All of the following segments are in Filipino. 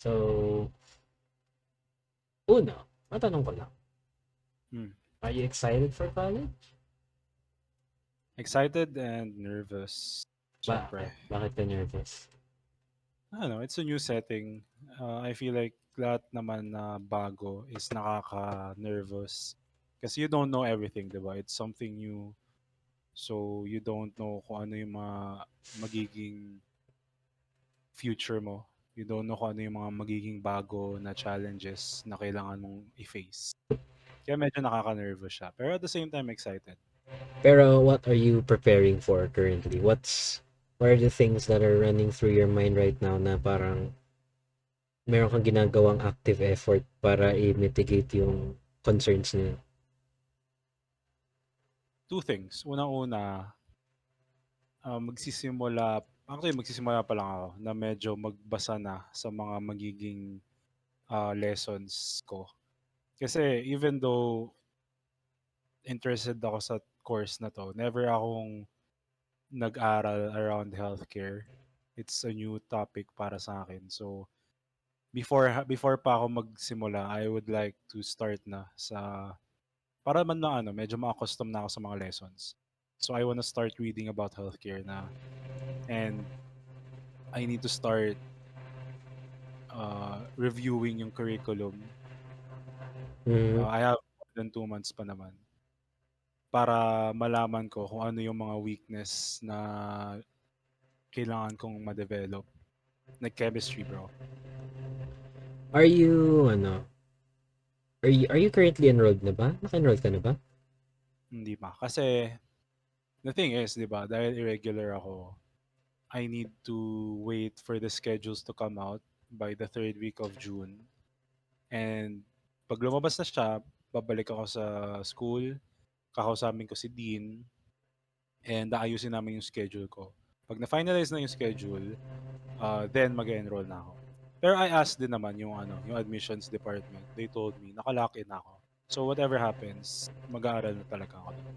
So, una, matanong ko lang, Hmm. are you excited for college? Excited and nervous, syempre. Bakit ka nervous? I don't know, it's a new setting. I feel like lahat naman na bago is nakaka-nervous. Kasi you don't know everything, di ba? It's something new. So, you don't know kung ano yung mga magiging future mo. You don't know kung ano yung mga magiging bago na challenges na kailangan mong i-face. Kaya medyo nakaka-nervous siya. Pero at the same time, excited. Pero what are you preparing for currently? What are the things that are running through your mind right now na parang meron kang ginagawang active effort para i-mitigate yung concerns niyo? Two things. Unang-una, magsisimula pa lang ako na medyo magbasa na sa mga magiging lessons ko. Kasi even though interested ako sa course na to, never akong nag-aral around healthcare. It's a new topic para sa akin. So, before pa ako magsimula, I would like to start na sa para man na ano, medyo ma-accustom na ako sa mga lessons. So, I wanna start reading about healthcare na and I need to start reviewing yung curriculum. Mm. I have more than 2 months pa naman para malaman ko kung ano yung mga weakness na kailangan kong ma-develop. Like chemistry, bro. Are you, are you currently enrolled na ba? Naka-enroll ka na ba? Hindi pa. Kasi the thing is, di ba, dahil irregular ako, I need to wait for the schedules to come out by the third week of June. And pag lumabas na siya, babalik ako sa school, kakausapin ko si Dean, and aayusin namin yung schedule ko. Pag na-finalize na yung schedule, then mag-enroll na ako. Pero I asked din naman yung yung admissions department. They told me naka-lock in ako. So whatever happens, mag-aaral na talaga ako doon.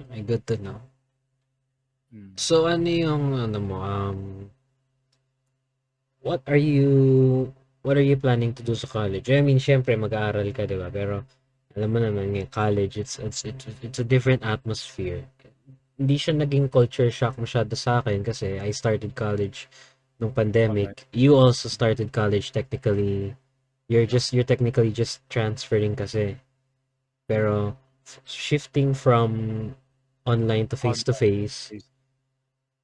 Ay, good to know. Mm. So, ano yung, what are you, what are you planning to do sa college? I mean, syempre, mag-aaral ka, di ba? Pero, alam mo naman, yung college, it's a different atmosphere. Hindi siya naging culture shock masyado sa akin kasi I started college nung Online. pandemic. You also started college technically. You're technically just transferring kasi. Pero shifting from online to face to Online. face,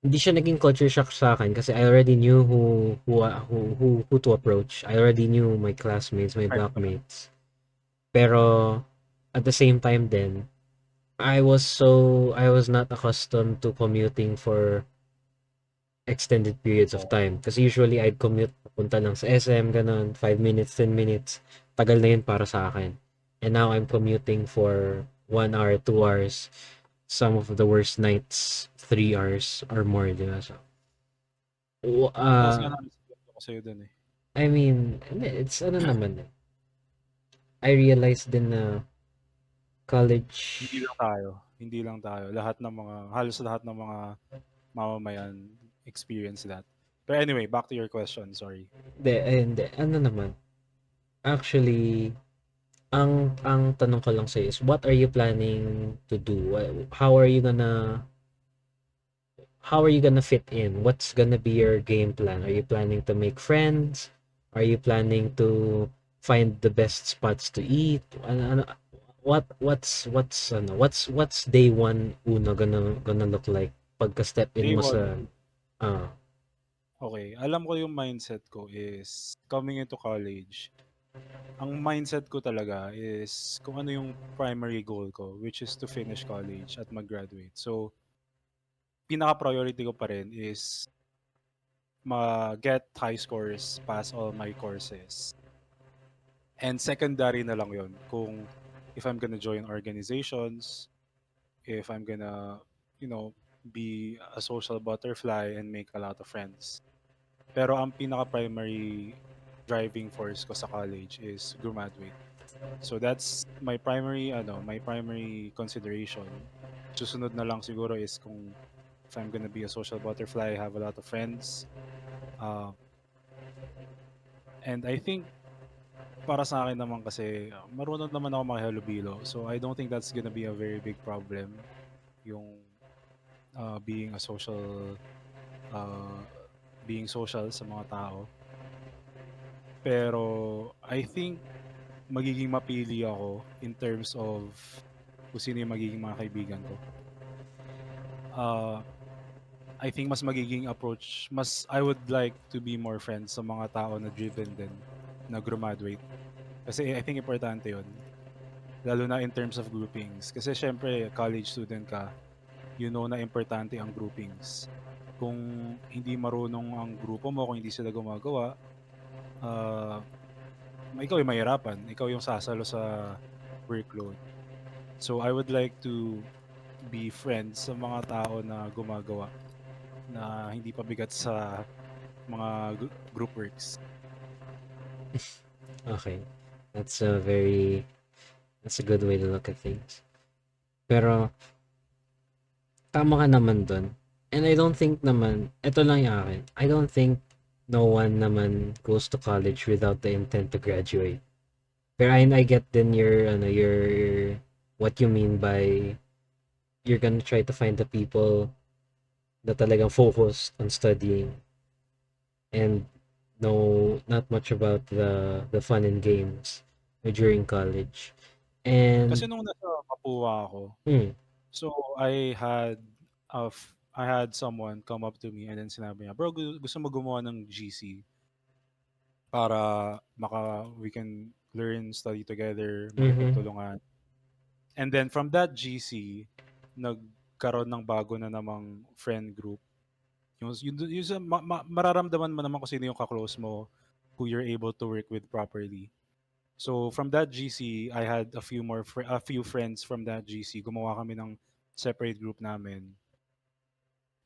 hindi siya naging culture shock sa akin kasi I already knew who to approach. I already knew my classmates, my Friends naman. blockmates. Pero at the same time then, I was not accustomed to commuting for extended periods of Oo. time. Kasi usually I'd commute papunta lang sa SM, ganun, 5 minutes, 10 minutes. Tagal na yun para sa akin. And now I'm commuting for 1 hour, 2 hours. Some of the worst nights, 3 hours or more, di ba? So, Taas nga namin sweldo ko sa'yo dun eh. I mean, hindi, it's ano naman eh. I realized din na Hindi college, lang tayo. Hindi lang tayo. Halos lahat ng mga mamamayan experience that. But anyway, back to your question. Sorry. hindi, ano naman, actually, ang tanong ko lang sa'yo is, what are you planning to do? How are you gonna fit in? What's gonna be your game plan? Are you planning to make friends? Are you planning to find the best spots to eat? What's day one una gonna look like pagka step in Day mo one. sa ah Okay. Alam ko yung mindset ko is coming into college. Ang mindset ko talaga is kung ano yung primary goal ko, which is to finish college at mag-graduate. So, pinaka-priority ko pa rin is ma-get high scores, pass all my courses. And secondary na lang yon kung if I'm gonna join organizations, if I'm gonna, you know, be a social butterfly and make a lot of friends. Pero ang pinaka-primary driving force ko sa college is graduate. So that's my primary consideration. Susunod na lang siguro is kung if I'm gonna be a social butterfly, have a lot of friends, uh, And I think para sa akin naman kasi marunong naman ako makihalubilo. So I don't think that's gonna be a very big problem yung being a social uh, being social sa mga tao. Pero I think magiging mapili ako in terms of kung sino yung magiging mga kaibigan ko. Uh, I think mas magiging approach, mas I would like to be more friends sa mga tao na driven din, na graduate. Kasi I think importante yun, lalo na in terms of groupings. Kasi syempre, college student ka, you know na importante ang groupings. Kung hindi marunong ang grupo mo, kung hindi sila gumagawa, uh, ikaw yung mahirapan. Ikaw yung sasalo sa workload. So I would like to be friends sa mga tao na gumagawa, na hindi pabigat sa mga group works. Okay. That's a very that's a good way to look at things. Pero tama ka naman dun. And I don't think naman, eto lang yung akin, I don't think no one naman goes to college without the intent to graduate. Pero I get din your, what you mean by you're gonna try to find the people na talagang focused on studying and know not much about the fun and games during college. Kasi And, nung nasa Papua ako, hmm, so I had someone come up to me and then sinabi niya, bro, gusto mo gumawa ng GC para we can learn, study together, mhm, makipagtulungan. And then from that GC, nagkaroon ng bago na namang friend group. Mararamdaman mo naman kung sino yung kaklose mo, who you're able to work with properly. So from that GC, I had a few friends from that GC. Gumawa kami ng separate group namin.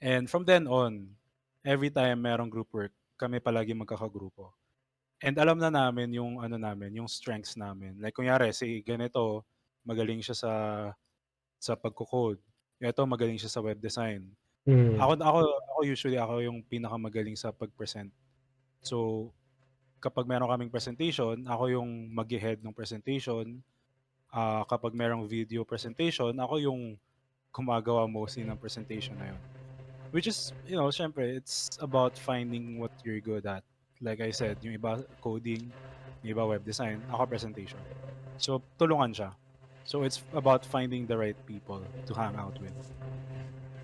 And from then on, every time merong group work, kami palagi magkakagrupo. And alam na namin yung ano namin, yung strengths namin. Like kunyari si ganito, magaling siya sa pagko-code. Ito magaling siya sa web design. hmm, Ako usually ako yung pinakamagaling sa pag-present. So kapag meron kaming presentation, ako yung mag-head ng presentation. Kapag merong video presentation, ako yung gumagawa mostly ng presentation na yun. Which is, syempre, it's about finding what you're good at. Like I said, yung iba coding, yung iba web design, ako presentation. So, tulungan siya. So, it's about finding the right people to hang out with.